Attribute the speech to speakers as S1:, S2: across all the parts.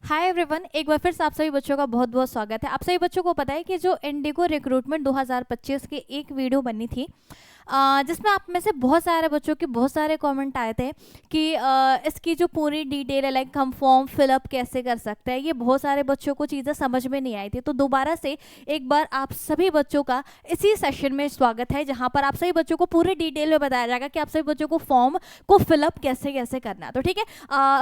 S1: Hi everyone, एक बार फिर से आप सभी बच्चों का बहुत बहुत स्वागत है। आप सभी बच्चों को पता है कि जो इंडिगो रिक्रूटमेंट 2025 की एक वीडियो बनी थी, जिसमें आप में से बहुत सारे बच्चों के बहुत सारे कमेंट आए थे कि इसकी जो पूरी डिटेल है, लाइक हम फॉर्म फिलअप कैसे कर सकते हैं। ये बहुत सारे बच्चों को चीज़ें समझ में नहीं आई थी, तो दोबारा से एक बार आप सभी बच्चों का इसी सेशन में स्वागत है, जहाँ पर आप सभी बच्चों को पूरे डिटेल में बताया जाएगा कि आप सभी बच्चों को फॉर्म को फिलअप कैसे कैसे करना है। तो ठीक है,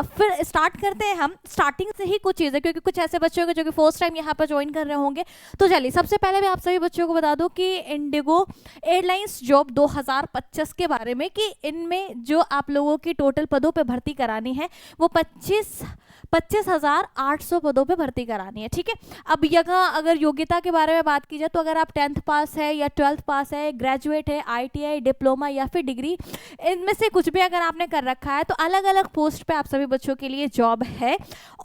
S1: फिर स्टार्ट करते हैं हम स्टार्टिंग से ही कुछ चीज़ें, क्योंकि कुछ ऐसे बच्चे होंगे जो कि फर्स्ट टाइम यहाँ पर ज्वाइन कर रहे होंगे। तो चलिए, सबसे पहले मैं आप सभी बच्चों को बता दूं कि इंडिगो एयरलाइंस जॉब 2025 के बारे में, कि इनमें जो आप लोगों की टोटल पदों पे भर्ती करानी है वो 25,800 पदों पे भर्ती करानी है। ठीक है, अब यहाँ अगर योग्यता के बारे में बात की जाए तो अगर आप 10th पास है या 12th पास है, ग्रेजुएट है, ITI, डिप्लोमा या फिर डिग्री, इनमें से कुछ भी अगर आपने कर रखा है तो अलग अलग पोस्ट पे आप सभी बच्चों के लिए जॉब है।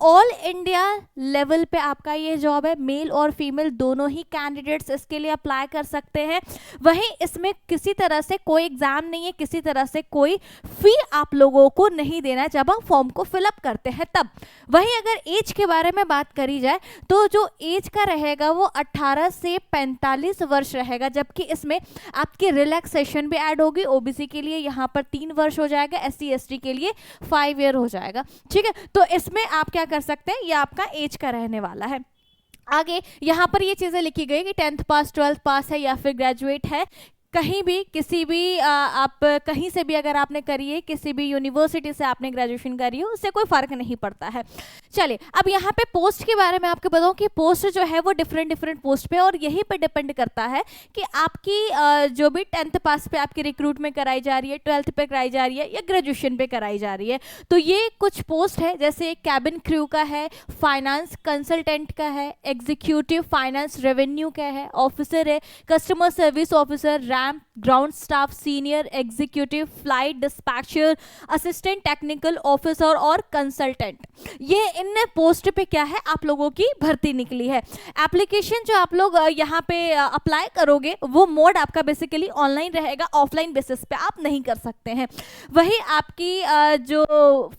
S1: ऑल इंडिया लेवल पे आपका ये जॉब है। मेल और फीमेल दोनों ही कैंडिडेट्स इसके लिए अप्लाई कर सकते हैं। वहीं इसमें किसी तरह से कोई एग्जाम नहीं है, किसी तरह से कोई फी आप लोगों को नहीं देना है जब हम फॉर्म को फिलअप करते हैं तब। वहीं अगर एज के बारे में बात करी जाए तो जो एज का रहेगा वो 18 से 45 वर्ष रहेगा, जबकि इसमें आपकी रिलैक्सेशन भी ऐड होगी। ओबीसी के लिए यहाँ पर 3 वर्ष हो जाएगा, SC ST के लिए 5 ईयर हो जाएगा। ठीक है, तो इसमें आप क्या कर सकते हैं, ये आपका एज का रहने वाला है। आगे यहाँ पर ये चीज़ें लिखी गई कि 10th पास, 12th पास है या फिर ग्रेजुएट है, कहीं भी किसी भी आप कहीं से भी अगर आपने करी है, किसी भी यूनिवर्सिटी से आपने ग्रेजुएशन करी है, उससे कोई फ़र्क नहीं पड़ता है। चलिए, अब यहाँ पे पोस्ट के बारे में आपको बताऊँ कि पोस्ट जो है वो डिफरेंट पोस्ट पे, और यही पे डिपेंड करता है कि आपकी जो भी 10th पास पे आपकी रिक्रूटमेंट कराई जा रही है, 12th पे कराई जा रही है या ग्रेजुएशन पे कराई जा रही है। तो ये कुछ पोस्ट है, जैसे कैबिन क्रू का है, फाइनेंस कंसल्टेंट का है, एग्जीक्यूटिव फाइनेंस रेवेन्यू का है, ऑफिसर है, customer service officer, ground staff, senior executive, flight dispatcher, assistant technical officer और कंसल्टेंट। ये इन पोस्ट पे क्या है, आप लोगों की भर्ती निकली है। एप्लीकेशन जो आप लोग यहाँ पे अप्लाई करोगे वो मोड आपका बेसिकली ऑनलाइन रहेगा, ऑफलाइन बेसिस पे आप नहीं कर सकते हैं। वही आपकी जो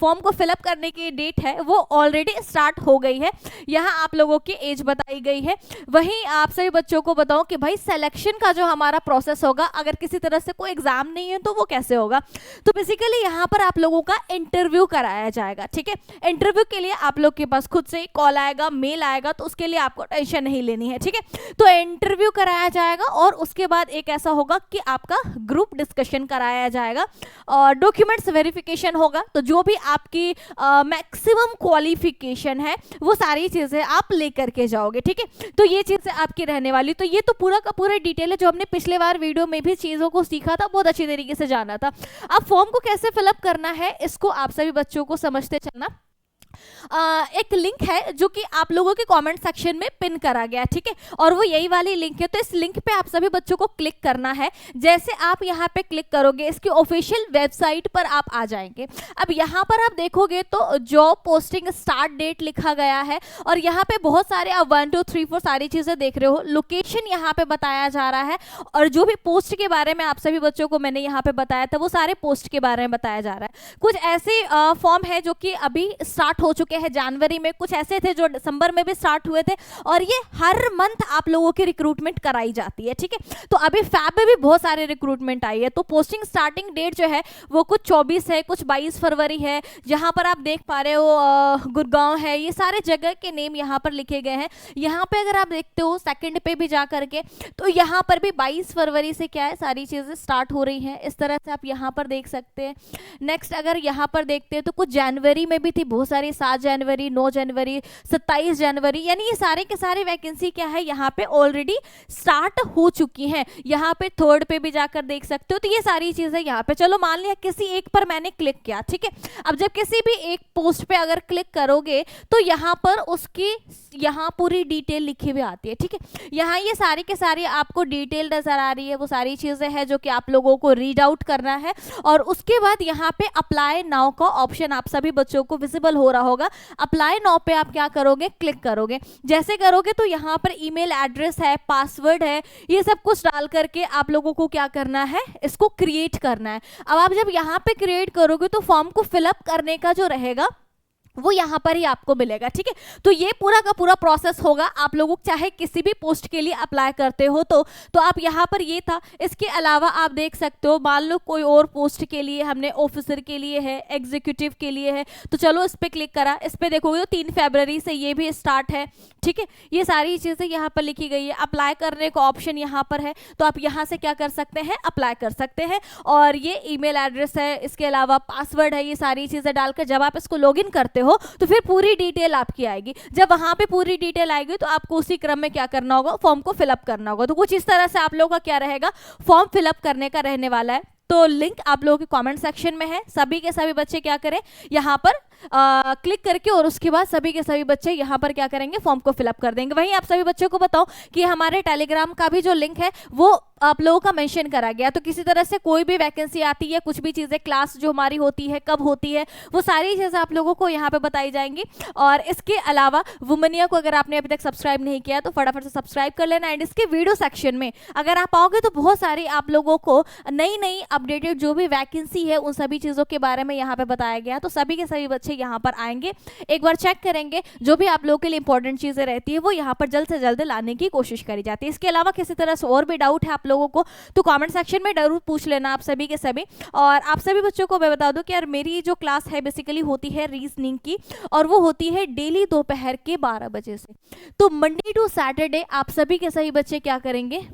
S1: फॉर्म को फिलअप करने की डेट है वो ऑलरेडी स्टार्ट हो गई है। यहाँ आप लोगों की एज बताई गई है। वहीं आप सभी बच्चों को बताओ कि भाई सिलेक्शन का जो हमारा प्रोसेस होगा, अगर किसी तरह से कोई एग्जाम नहीं है तो वो कैसे होगा। तो बेसिकली यहाँ पर आप लोगों का इंटरव्यू कराया जाएगा। ठीक है, इंटरव्यू के लिए आप लोग के पास खुद से ही कॉल आएगा, मेल आएगा, तो उसके लिए आपको टेंशन नहीं लेनी है। ठीक है, तो इंटरव्यू कराया जाएगा और उसके बाद एक ऐसा होगा कि आपका ग्रुप डिस्कशन कराया जाएगा और डॉक्यूमेंट्स वेरिफिकेशन होगा। तो जो भी आपकी मैक्सिमम क्वालिफिकेशन है वो सारी चीजें आप लेकर के जाओगे। ठीक है, तो ये चीजें आपकी रहने वाली। तो ये तो पूरा का पूरा डिटेल है जो हमने पिछले बार वीडियो में भी चीज़ों को सीखा था, बहुत अच्छी तरीके से जाना था। अब फॉर्म को कैसे फिलअप करना है इसको आप सभी बच्चों को समझते चलना। एक लिंक है जो कि आप लोगों के कमेंट सेक्शन में पिन करा गया। ठीक है, और वो यही वाली लिंक है। तो इस लिंक पे आप सभी बच्चों को क्लिक करना है। जैसे आप यहाँ पे क्लिक करोगे इसकी ऑफिशियल वेबसाइट पर आप आ जाएंगे। अब यहाँ पर आप देखोगे तो जॉब पोस्टिंग स्टार्ट डेट लिखा गया है और यहाँ पे बहुत सारे आप 1 2 3 4 सारी चीज़ें देख रहे हो। लोकेशन यहाँ पे बताया जा रहा है और जो भी पोस्ट के बारे में आप सभी बच्चों को मैंने यहाँ पे बताया था वो सारे पोस्ट के बारे में बताया जा रहा है। कुछ ऐसे फॉर्म है जो कि अभी स्टार्ट हो चुके हैं जनवरी में, कुछ ऐसे थे जो दिसंबर में भी स्टार्ट हुए थे और ये हर मंथ आप लोगों की रिक्रूटमेंट कराई जाती है। ठीक है, तो अभी फैब में भी बहुत सारे रिक्रूटमेंट आई है। तो पोस्टिंग स्टार्टिंग डेट जो है वो कुछ 24 है, कुछ 22 फरवरी है। जहां पर आप देख पा रहे हो गुड़गांव है, ये सारे जगह के नेम यहाँ पर लिखे गए हैं। यहाँ पे अगर आप देखते हो सेकंड पे भी जा करके तो यहाँ पर भी 22 फरवरी से क्या है सारी चीजें स्टार्ट हो रही हैं। इस तरह से आप यहाँ पर देख सकते हैं। नेक्स्ट अगर यहाँ पर देखते हैं तो कुछ जनवरी में भी थी बहुत सारी, 7 जनवरी, 9 जनवरी, 27 जनवरी, यानी ये सारे के सारे वैकेंसी क्या है यहाँ पे ऑलरेडी स्टार्ट हो चुकी हैं। यहाँ पे थर्ड पे भी जाकर देख सकते हो। तो ये सारी चीजें यहाँ पे, चलो मान लिया किसी एक पर मैंने क्लिक किया। ठीक है, अब जब किसी भी एक पोस्ट पे अगर क्लिक करोगे तो यहाँ पर उसकी यहाँ पूरी डिटेल लिखी हुई आती है। ठीक है, यहाँ ये सारी के सारी आपको डिटेल नजर आ रही है। वो सारी चीजें हैं जो कि आप लोगों को रीड आउट करना है और उसके बाद यहाँ पे अप्लाई नाउ का ऑप्शन आप सभी बच्चों को विजिबल हो रहा होगा। अप्लाई नाउ पे आप क्या करोगे, क्लिक करोगे। जैसे करोगे तो यहाँ पर ईमेल एड्रेस है, पासवर्ड है, ये सब कुछ डाल करके आप लोगों को क्या करना है, इसको क्रिएट करना है। अब आप जब यहाँ पे क्रिएट करोगे तो फॉर्म को फिलअप करने का जो रहेगा वो यहाँ पर ही आपको मिलेगा, ठीक है। तो ये पूरा का पूरा प्रोसेस होगा आप लोगों को, चाहे किसी भी पोस्ट के लिए अप्लाई करते हो तो आप यहाँ पर ये था। इसके अलावा आप देख सकते हो, मान लो कोई और पोस्ट के लिए हमने ऑफिसर के लिए है, एग्जीक्यूटिव के लिए है, तो चलो इस पर क्लिक करा, इस पर देखोगे तो 3 फरवरी से ये भी स्टार्ट है, ठीक है। ये सारी चीज़ें यहाँ पर लिखी गई है। अप्लाई करने का ऑप्शन यहाँ पर है, तो आप यहाँ से क्या कर सकते हैं, अप्लाई कर सकते हैं। और ये ईमेल एड्रेस है, इसके अलावा पासवर्ड है, ये सारी चीज़ें डालकर जब आप इसको लॉगिन करते हो तो फिर पूरी डिटेल आपकी आएगी। जब वहां पे पूरी डिटेल आएगी तो आपको उसी क्रम में क्या करना होगा, फॉर्म को फिलअप करना होगा। तो कुछ इस तरह से आप लोगों का क्या रहेगा, फॉर्म फिलअप करने का रहने वाला है। तो लिंक आप लोगों के कमेंट सेक्शन में है। सभी के सभी बच्चे क्या करें, यहाँ पर क्लिक करके और उसके बाद सभी के सभी बच्चे यहाँ पर क्या करेंगे, फॉर्म को फिलअप कर देंगे। वहीं आप सभी बच्चों को बताओ कि हमारे टेलीग्राम का भी जो लिंक है वो आप लोगों का मेंशन करा गया। तो किसी तरह से कोई भी वैकेंसी आती है, कुछ भी चीज़ें, क्लास जो हमारी होती है कब होती है, वो सारी चीज़ें आप लोगों को यहाँ पे बताई जाएंगी। और इसके अलावा वुमनिया को अगर आपने अभी तक सब्सक्राइब नहीं किया तो फटाफट से सब्सक्राइब कर लेना। एंड इसके वीडियो सेक्शन में अगर आप आओगे तो बहुत सारी आप लोगों को नई नई अपडेटेड जो भी वैकेंसी है उन सभी चीज़ों के बारे में यहाँ पे बताया गया। तो सभी के सभी बच्चे यहाँ पर आएंगे, एक बार चेक करेंगे, जो भी आप लोगों के लिए इंपॉर्टेंट चीज़ें रहती है वो यहाँ पर जल्द से जल्द लाने की कोशिश करी जाती है। इसके अलावा किसी तरह से और भी डाउट है आप लोगों को तो कमेंट सेक्शन में जरूर पूछ लेना आप सभी के सभी। और आप सभी बच्चों को मैं बता दूं कि यार मेरी जो क्लास है बेसिकली होती है रीजनिंग की, और वो होती है डेली दोपहर के 12 बजे से। तो मंडे टू सैटरडे आप सभी के सभी बच्चे क्या करेंगे,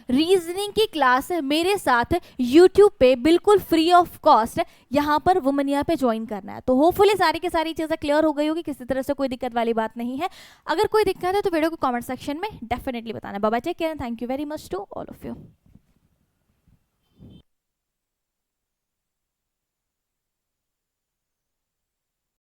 S1: रीजनिंग की क्लास मेरे साथ यूट्यूब पे बिल्कुल फ्री ऑफ कॉस्ट यहाँ पर वुमनिया पे ज्वाइन करना है। तो होपफुली सारी की सारी चीज़ें क्लियर हो गई होगी, किसी तरह से कोई दिक्कत वाली बात नहीं है। अगर कोई दिक्कत है तो वीडियो को कमेंट सेक्शन में डेफिनेटली बताना। Bye bye, take care, thank you very much to all of you.